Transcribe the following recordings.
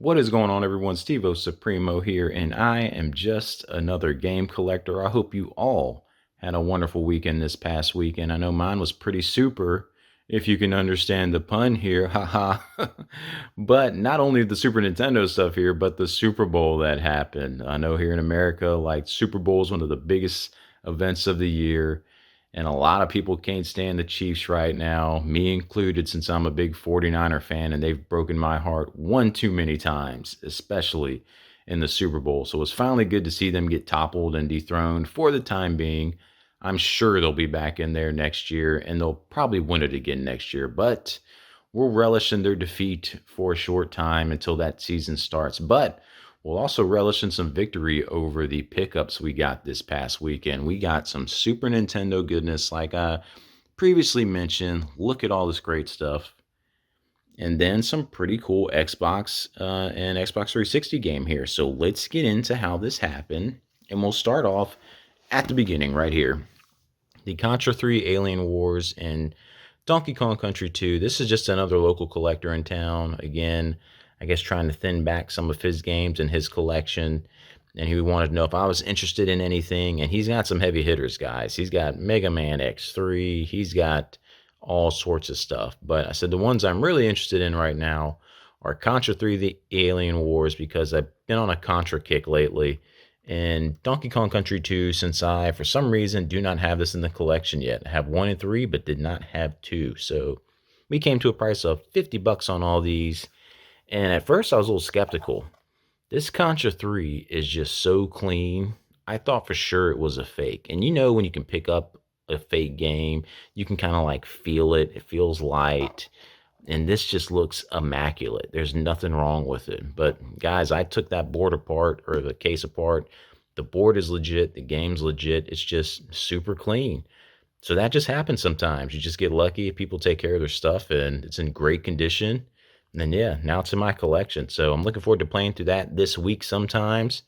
What is going on, everyone? Steve-O Supremo here, and I am just another game collector. I hope you all had a wonderful weekend this past weekend. I know mine was pretty super, if you can understand the pun here, haha. But not only the Super Nintendo stuff here, but the Super Bowl that happened. I know here in America, like Super Bowl is one of the biggest events of the year. And a lot of people can't stand the Chiefs right now, me included, since I'm a big 49er fan and they've broken my heart one too many times, especially in the Super Bowl. So it's finally good to see them get toppled and dethroned for the time being. I'm sure they'll be back in there next year and they'll probably win it again next year, but we'll relish in their defeat for a short time until that season starts. But we'll also relish in some victory over the pickups we got this past weekend. We got some Super Nintendo goodness, like I previously mentioned. Look at all this great stuff. And then some pretty cool Xbox and Xbox 360 game here. So let's get into how this happened. And we'll start off at the beginning right here. The Contra 3 Alien Wars and Donkey Kong Country 2. This is just another local collector in town. Again, I guess trying to thin back some of his games in his collection. And he wanted to know if I was interested in anything. And he's got some heavy hitters, guys. He's got Mega Man X3. He's got all sorts of stuff. But I said the ones I'm really interested in right now are Contra 3, the Alien Wars, because I've been on a Contra kick lately. And Donkey Kong Country 2, since I, for some reason, do not have this in the collection yet. I have 1 and 3, but did not have 2. So we came to a price of $50 on all these. And at first I was a little skeptical. This Contra 3 is just so clean. I thought for sure it was a fake. And you know when you can pick up a fake game, you can kind of like feel it. It feels light. And this just looks immaculate. There's nothing wrong with it. But guys, I took that board apart, or the case apart. The board is legit. The game's legit. It's just super clean. So that just happens sometimes. You just get lucky. People take care of their stuff and it's in great condition. And then, yeah, now it's in my collection. So I'm looking forward to playing through that this week sometimes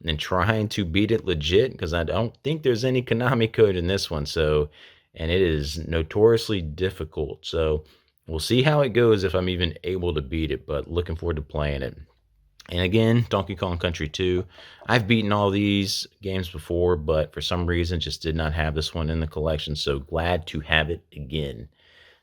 and trying to beat it legit, because I don't think there's any Konami code in this one. So, and it is notoriously difficult. So we'll see how it goes if I'm even able to beat it, but looking forward to playing it. And again, Donkey Kong Country 2. I've beaten all these games before, but for some reason just did not have this one in the collection. So glad to have it again.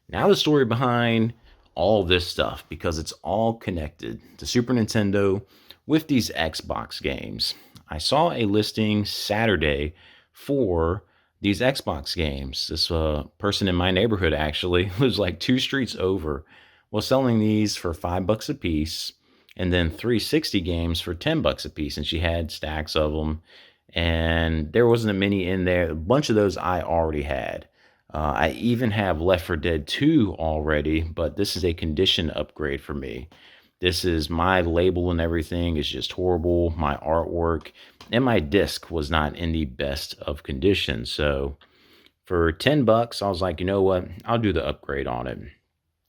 Now the story behind all this stuff, because it's all connected to Super Nintendo with these Xbox games. I saw a listing Saturday for these Xbox games. This person in my neighborhood actually lives like 2 streets over, was selling these for $5 a piece, and then 360 games for $10 a piece. And she had stacks of them, and there wasn't a many in there. A bunch of those I already had. I even have Left 4 Dead 2 already, but this is a condition upgrade for me. This is my label and everything is just horrible. My artwork and my disc was not in the best of condition. So for $10, I was like, you know what? I'll do the upgrade on it.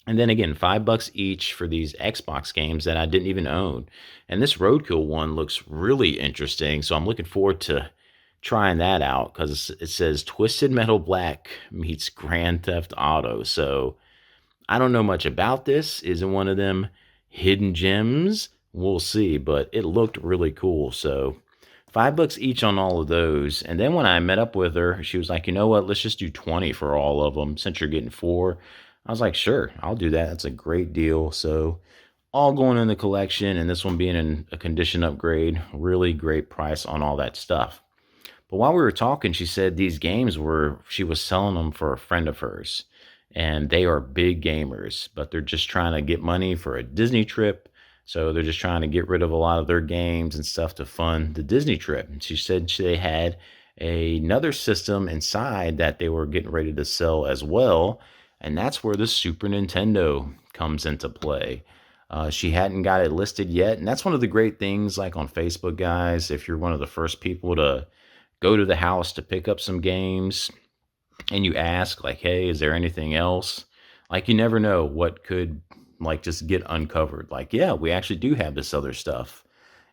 And then again, $5 each for these Xbox games that I didn't even own. And this Roadkill one looks really interesting. So I'm looking forward to trying that out, because it says Twisted Metal Black meets Grand Theft Auto. So I don't know much about this. Is it one of them hidden gems? We'll see, but it looked really cool. So $5 each on all of those. And then when I met up with her, she was like, you know what, let's just do 20 for all of them since you're getting 4. I was like, sure, I'll do that. That's a great deal. So all going in the collection, and this one being in a condition upgrade, really great price on all that stuff. But while we were talking, she said these games she was selling them for a friend of hers. And they are big gamers, but they're just trying to get money for a Disney trip. So they're just trying to get rid of a lot of their games and stuff to fund the Disney trip. And she said they had another system inside that they were getting ready to sell as well. And that's where the Super Nintendo comes into play. She hadn't got it listed yet. And that's one of the great things, like on Facebook, guys, if you're one of the first people to go to the house to pick up some games and you ask, like, hey, is there anything else? Like, you never know what could, like, just get uncovered. Like, yeah, we actually do have this other stuff.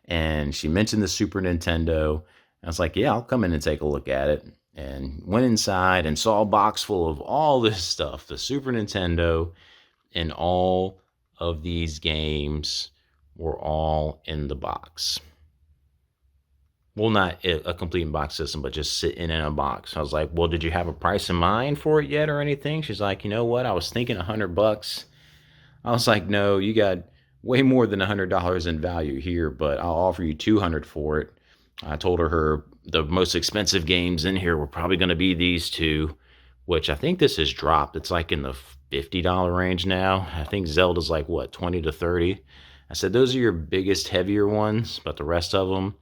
And she mentioned the Super Nintendo. I was like, yeah, I'll come in and take a look at it. And went inside and saw a box full of all this stuff, the Super Nintendo and all of these games were all in the box. Well, not a complete box system, but just sitting in a box. I was like, well, did you have a price in mind for it yet or anything? She's like, you know what? I was thinking $100. I was like, no, you got way more than $100 in value here, but I'll offer you 200 for it. I told her the most expensive games in here were probably going to be these two, which I think this has dropped. It's like in the $50 range now. I think Zelda's like what, 20 to 30. I said those are your biggest, heavier ones, but the rest of them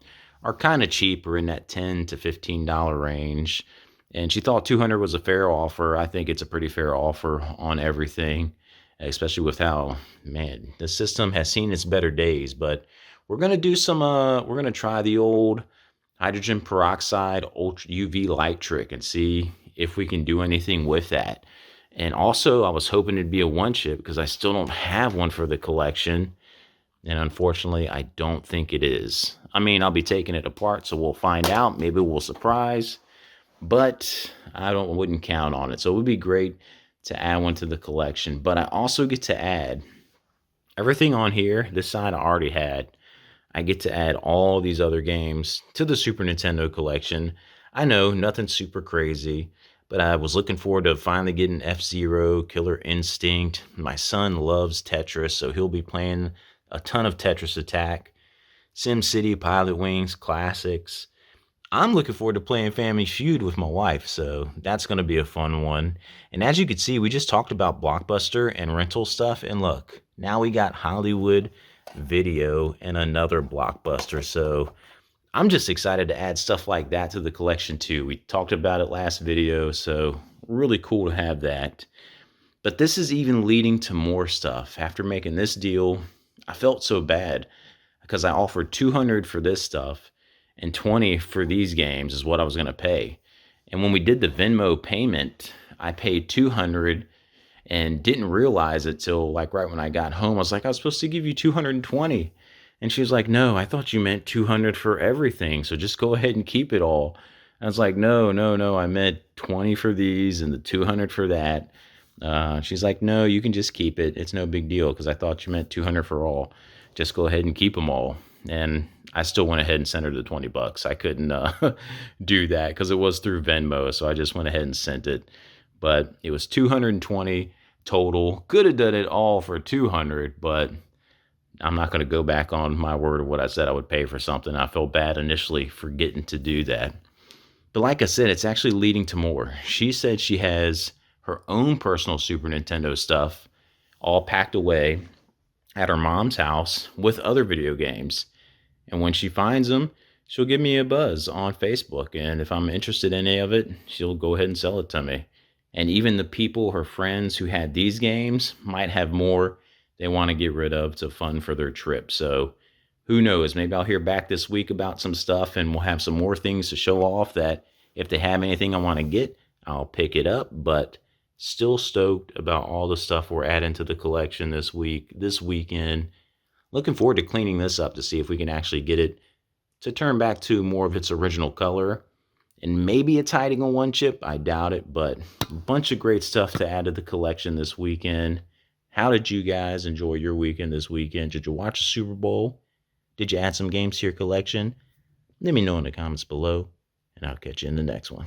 are kind of cheaper in that $10 to $15 range. And she thought 200 was a fair offer. I think it's a pretty fair offer on everything, especially with how, man, the system has seen its better days. But we're gonna do some we're gonna try the old hydrogen peroxide ultra UV light trick and see if we can do anything with that. And also, I was hoping it'd be a one chip because I still don't have one for the collection, and unfortunately I don't think it is. I mean, I'll be taking it apart, so we'll find out. Maybe we'll surprise, but wouldn't count on it. So it would be great to add one to the collection. But I also get to add everything on here. This side I already had. I get to add all these other games to the Super Nintendo collection. I know, nothing super crazy, but I was looking forward to finally getting F-Zero, Killer Instinct. My son loves Tetris, so he'll be playing a ton of Tetris Attack, SimCity, Pilot Wings, classics. I'm looking forward to playing Family Feud with my wife, so that's going to be a fun one. And as you can see, we just talked about Blockbuster and rental stuff, and look, now we got Hollywood Video and another Blockbuster. So I'm just excited to add stuff like that to the collection too. We talked about it last video, so really cool to have that. But this is even leading to more stuff. After making this deal, I felt so bad because I offered 200 for this stuff and 20 for these games is what I was going to pay. And when we did the Venmo payment, I paid 200 and didn't realize it till like right when I got home. I was like, I was supposed to give you 220. And she was like, no, I thought you meant 200 for everything. So just go ahead and keep it all. I was like, no, I meant 20 for these and the 200 for that. She's like, no, you can just keep it. It's no big deal because I thought you meant 200 for all. Just go ahead and keep them all. And I still went ahead and sent her the $20. I couldn't do that because it was through Venmo. So I just went ahead and sent it. But it was 220 total. Could have done it all for 200, but I'm not going to go back on my word of what I said I would pay for something. I felt bad initially forgetting to do that. But like I said, it's actually leading to more. She said she has her own personal Super Nintendo stuff all packed away at her mom's house with other video games. And when she finds them, she'll give me a buzz on Facebook. And if I'm interested in any of it, she'll go ahead and sell it to me. And even the people, her friends who had these games, might have more they want to get rid of to fund for their trip. So who knows? Maybe I'll hear back this week about some stuff and we'll have some more things to show off that if they have anything I want to get, I'll pick it up. But still stoked about all the stuff we're adding to the collection this weekend. Looking forward to cleaning this up to see if we can actually get it to turn back to more of its original color. And maybe it's hiding on one chip. I doubt it, but a bunch of great stuff to add to the collection this weekend. How did you guys enjoy your weekend this weekend? Did you watch the Super Bowl? Did you add some games to your collection? Let me know in the comments below, and I'll catch you in the next one.